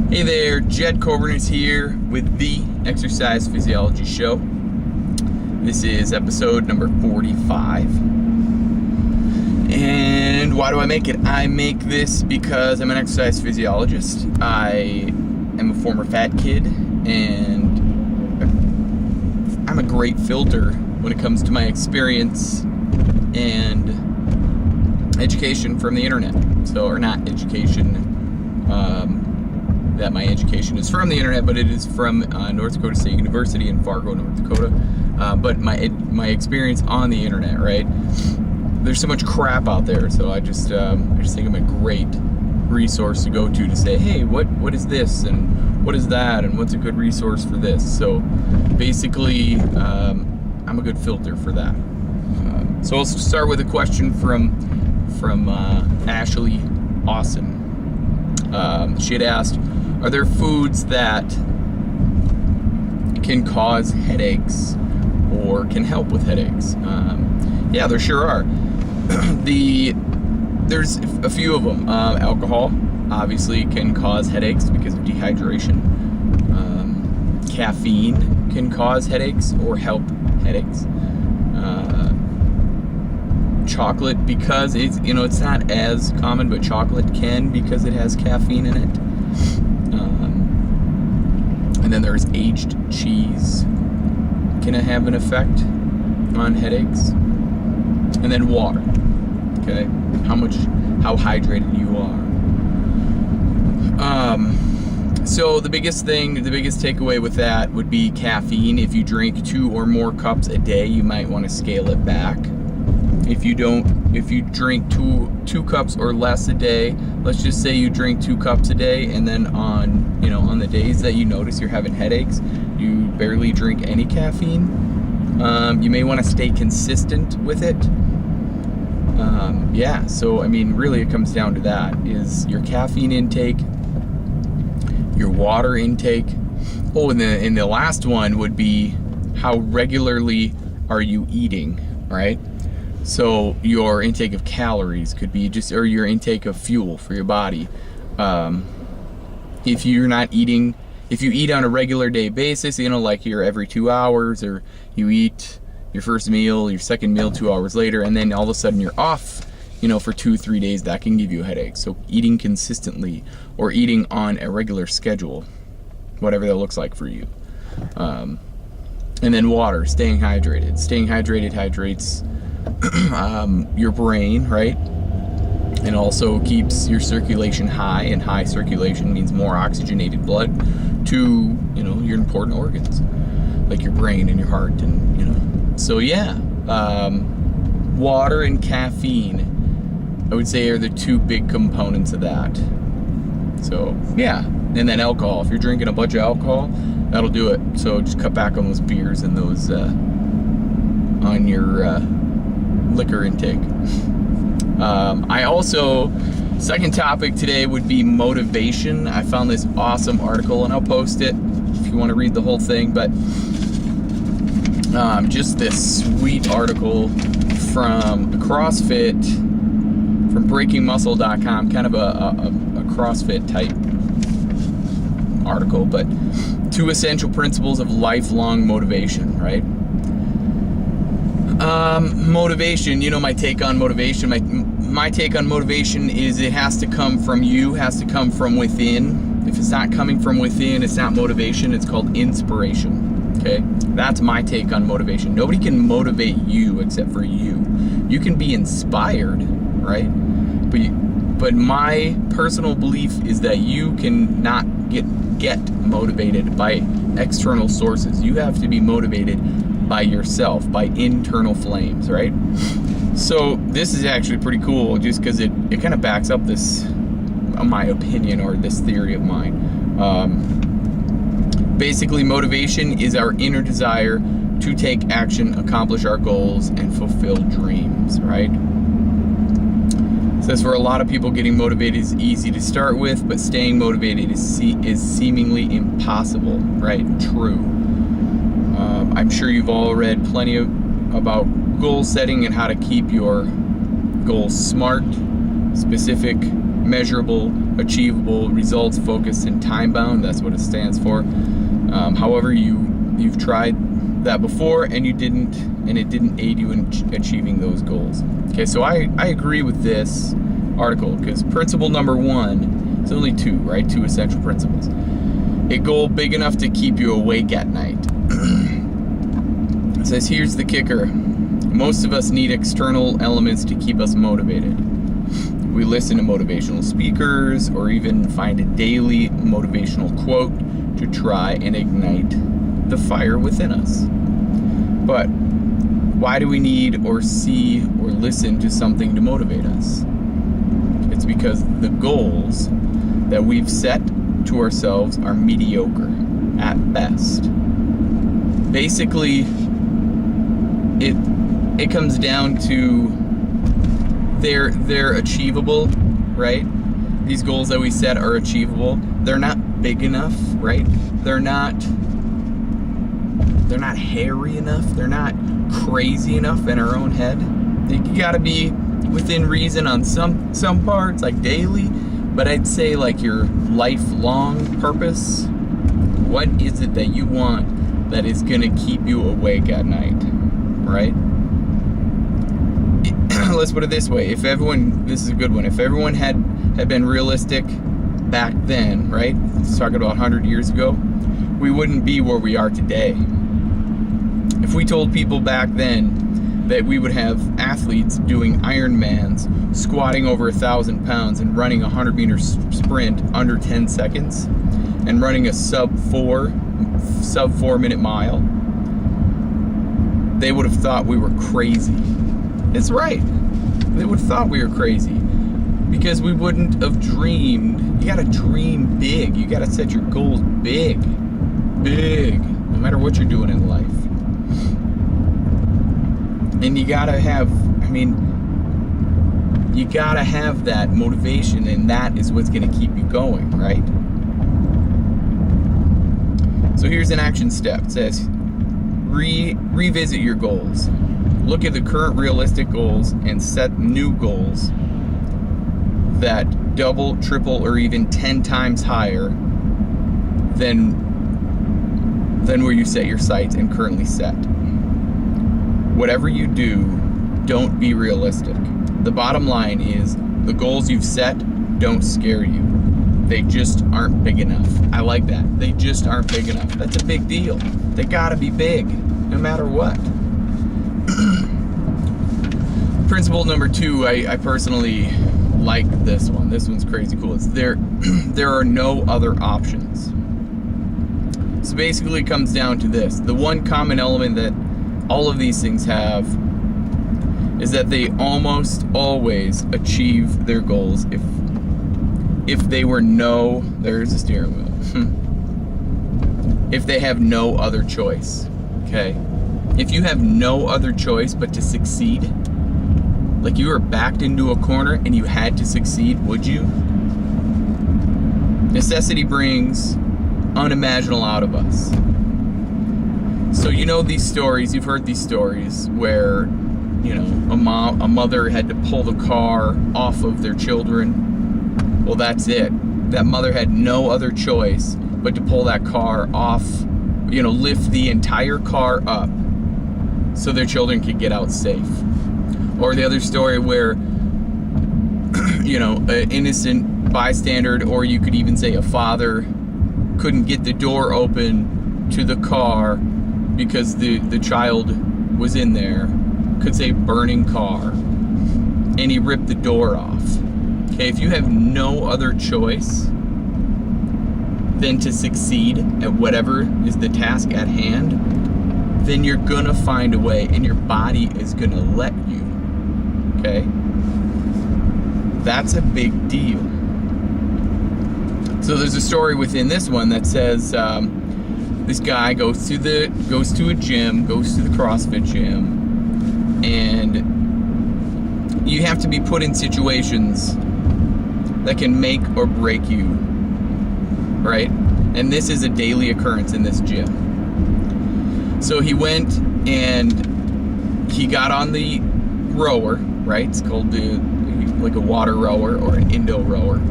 Hey there, Jed Coburn is here with the Exercise Physiology Show. This is episode number 45. And why do I make it? I make this because I'm an exercise physiologist. I am a former fat kid, and I'm a great filter when it comes to my experience and education from the internet. Or not education, that my education is from the internet, but it is from North Dakota State University in Fargo, North Dakota. But my experience on the internet, right? There's so much crap out there, so I just think I'm a great resource to go to say, hey, what is this, and what is that, and what's a good resource for this? So basically, I'm a good filter for that. So I'll start with a question from Ashley Awesome. She had asked, are there foods that can cause headaches or can help with headaches? Yeah, there sure are. There's a few of them. Alcohol obviously can cause headaches because of dehydration. Caffeine can cause headaches or help headaches. Chocolate, because it's not as common, but chocolate can, because it has caffeine in it. And then there's aged cheese can have an effect on headaches. And then water. Okay, how hydrated you are. So the biggest takeaway with that would be caffeine. If you drink 2 or more cups a day, you might want to scale it back. If you drink two cups or less a day, let's just say you drink 2 cups a day, and then on the days that you notice you're having headaches, you barely drink any caffeine, you may want to stay consistent with it. So I mean, really it comes down to that, is your caffeine intake, your water intake. And the last one would be, how regularly are you eating, right? So your intake of calories could be or your intake of fuel for your body. If you eat on a regular day basis, like you're every 2 hours, or you eat your first meal, your second meal 2 hours later, and then all of a sudden you're off, for 2-3 days, that can give you a headache. So eating consistently, or eating on a regular schedule, whatever that looks like for you. And then water, staying hydrated. Staying hydrated hydrates your brain, right? And also keeps your circulation high, and high circulation means more oxygenated blood to your important organs, like your brain and your heart, and so yeah, water and caffeine, I would say, are the 2 big components of that. So yeah, and then alcohol. If you're drinking a bunch of alcohol, that'll do it. So just cut back on those beers and those on your liquor intake. Second topic today would be motivation. I found this awesome article, and I'll post it if you want to read the whole thing, but just this sweet article from CrossFit, from breakingmuscle.com, kind of a CrossFit type article, but 2 essential principles of lifelong motivation, right? Motivation, my take on motivation. My take on motivation is it has to come from you, has to come from within. If it's not coming from within, it's not motivation, it's called inspiration. Okay? That's my take on motivation. Nobody can motivate you except for you. You can be inspired, right? But my personal belief is that you can not get motivated by external sources. You have to be motivated by yourself, by internal flames, right? So this is actually pretty cool, just because it kind of backs up this, my opinion, or this theory of mine. Basically, motivation is our inner desire to take action, accomplish our goals, and fulfill dreams, right? Says for a lot of people, getting motivated is easy to start with, but staying motivated is seemingly impossible, right? True. I'm sure you've all read plenty about goal setting and how to keep your goals smart, specific, measurable, achievable, results focused, and time bound. That's what it stands for. However, you've tried that before and it didn't aid you in achieving those goals. Okay, so I agree with this article, because principle number 1, it's only 2, right? 2 essential principles. A goal big enough to keep you awake at night. It says, here's the kicker. Most of us need external elements to keep us motivated. We listen to motivational speakers or even find a daily motivational quote to try and ignite the fire within us. But why do we need or see or listen to something to motivate us? It's because the goals that we've set to ourselves are mediocre at best. Basically, it comes down to they're achievable, right? These goals that we set are achievable. They're not big enough, right? They're not hairy enough. They're not crazy enough in our own head. You gotta be within reason on some parts, like daily, but I'd say like your lifelong purpose. What is it that you want that is gonna keep you awake at night, right? Let's put it this way. This is a good one. If everyone had been realistic back then, right? Let's talk about 100 years ago, we wouldn't be where we are today. If we told people back then that we would have athletes doing Ironmans, squatting over 1,000 pounds and running a 100-meter sprint under 10 seconds, and running a sub 4 minute mile, they would have thought we were crazy. It's right. They would have thought we were crazy, because we wouldn't have dreamed. You gotta dream big. You gotta set your goals big, no matter what you're doing in life. And you gotta have that motivation, and that is what's gonna keep you going, right? So here's an action step. It says, revisit your goals. Look at the current realistic goals and set new goals that double, triple, or even 10 times higher than where you set your sights and currently set. Whatever you do, don't be realistic. The bottom line is, the goals you've set don't scare you. They just aren't big enough. I like that. They just aren't big enough. That's a big deal. They gotta be big, no matter what. Principle number 2, I personally like this one. This one's crazy cool. It's there are no other options. So basically it comes down to this. The one common element that all of these things have is that they almost always achieve their goals if they were there's a steering wheel. If they have no other choice, okay? If you have no other choice but to succeed, like you were backed into a corner and you had to succeed, would you? Necessity brings unimaginable out of us. So you know these stories, you've heard these stories where, a mother had to pull the car off of their children. Well, that's it. That mother had no other choice but to pull that car off, lift the entire car up so their children could get out safe. Or the other story where, an innocent bystander, or you could even say a father, couldn't get the door open to the car because the child was in there. Could say burning car. And he ripped the door off. Okay, if you have no other choice than to succeed at whatever is the task at hand, then you're gonna find a way, and your body is gonna let you. Okay? That's a big deal. So there's a story within this one that says this guy goes to a gym, goes to the CrossFit gym, and you have to be put in situations that can make or break you, right? And this is a daily occurrence in this gym. So he went and he got on the rower, right? It's called like a water rower or an Indo rower.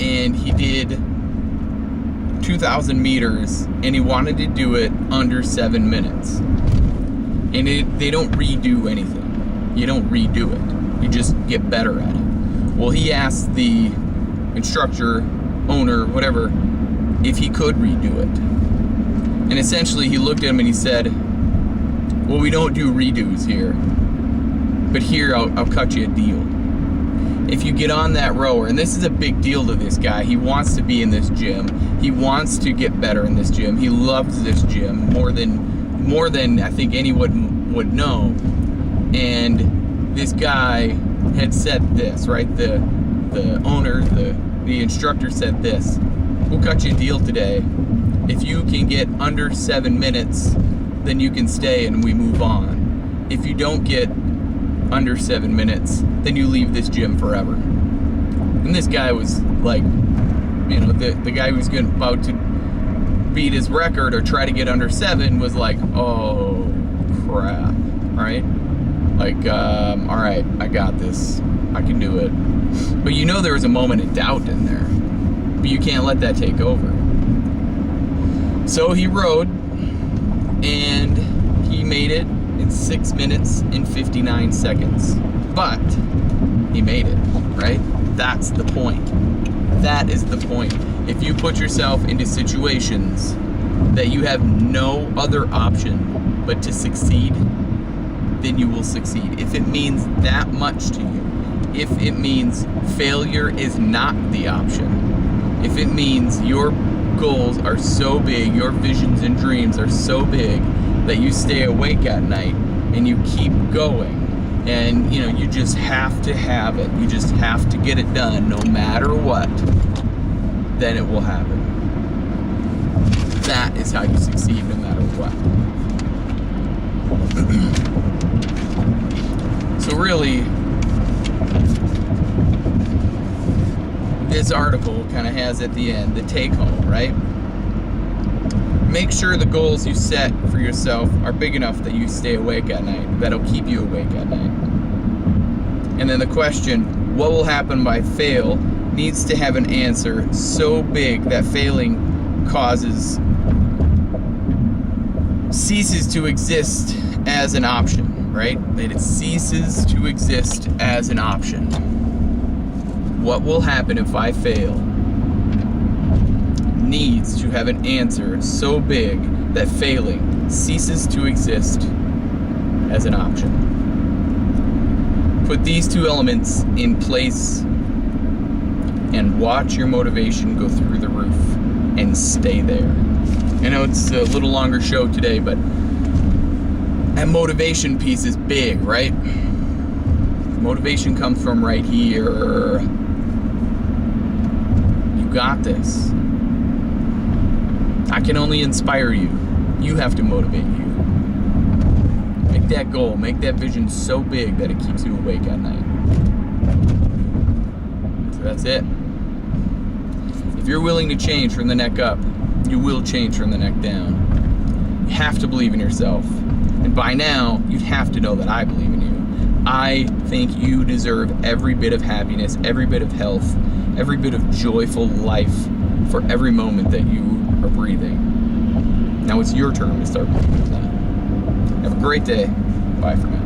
and he did 2,000 meters, and he wanted to do it under 7 minutes. And they don't redo anything. You don't redo it. You just get better at it. Well, he asked the instructor, owner, whatever, if he could redo it. And essentially he looked at him and he said, well, we don't do redos here, but here I'll cut you a deal. If you get on that rower, and this is a big deal to this guy, he wants to be in this gym, he wants to get better in this gym, he loves this gym more than I think anyone would know. And this guy had said this, right? The owner, the instructor said this: we'll cut you a deal today. If you can get under 7 minutes, then you can stay and we move on. If you don't get under 7 minutes, then you leave this gym forever. And this guy was like, you know, the guy who's about to beat his record or try to get under 7 was like, oh crap, right? Like, all right, I got this, I can do it. But you know there was a moment of doubt in there, but you can't let that take over. So he rode, and he made it in 6 minutes and 59 seconds. But he made it, right? That's the point. That is the point. If you put yourself into situations that you have no other option but to succeed, then you will succeed. If it means that much to you, if it means failure is not the option, if it means your goals are so big, your visions and dreams are so big that you stay awake at night and you keep going, and you know, you just have to have it, you just have to get it done no matter what, then it will happen. That is how you succeed no matter what. So really, this article kind of has at the end the take home, right? Make sure the goals you set for yourself are big enough that you stay awake at night, that'll keep you awake at night. And then the question, what will happen if I fail, needs to have an answer so big that failing ceases to exist as an option, right? That it ceases to exist as an option. What will happen if I fail needs to have an answer so big that failing ceases to exist as an option. Put these two elements in place and watch your motivation go through the roof and stay there. I know it's a little longer show today, but that motivation piece is big, right? Motivation comes from right here. You got this. I can only inspire you. You have to motivate you. Make that goal, make that vision so big that it keeps you awake at night. So that's it. If you're willing to change from the neck up, you will change from the neck down. You have to believe in yourself. And by now, you'd have to know that I believe in you. I think you deserve every bit of happiness, every bit of health, every bit of joyful life for every moment that you are breathing. Now it's your turn to start believing in that. Have a great day. Bye for now.